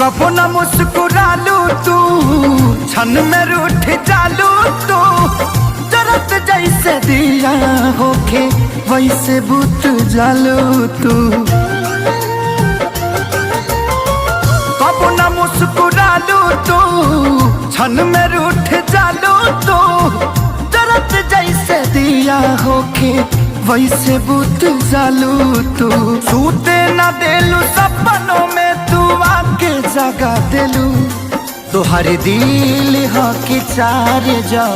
कबो न मुस्कुरालू तू, क्षण में रूठ जालू तू। जरत जैसे दिया होके वैसे बुत जालू तू। कबो न मुस्कुरालू तू, क्षण में रूठ जालू तू। जरत जैसे दिया होके वैसे बुत जालू तू। सूते न देलू सपनों में तू आके जगा देलू। तोहर दिल हो कि चार जा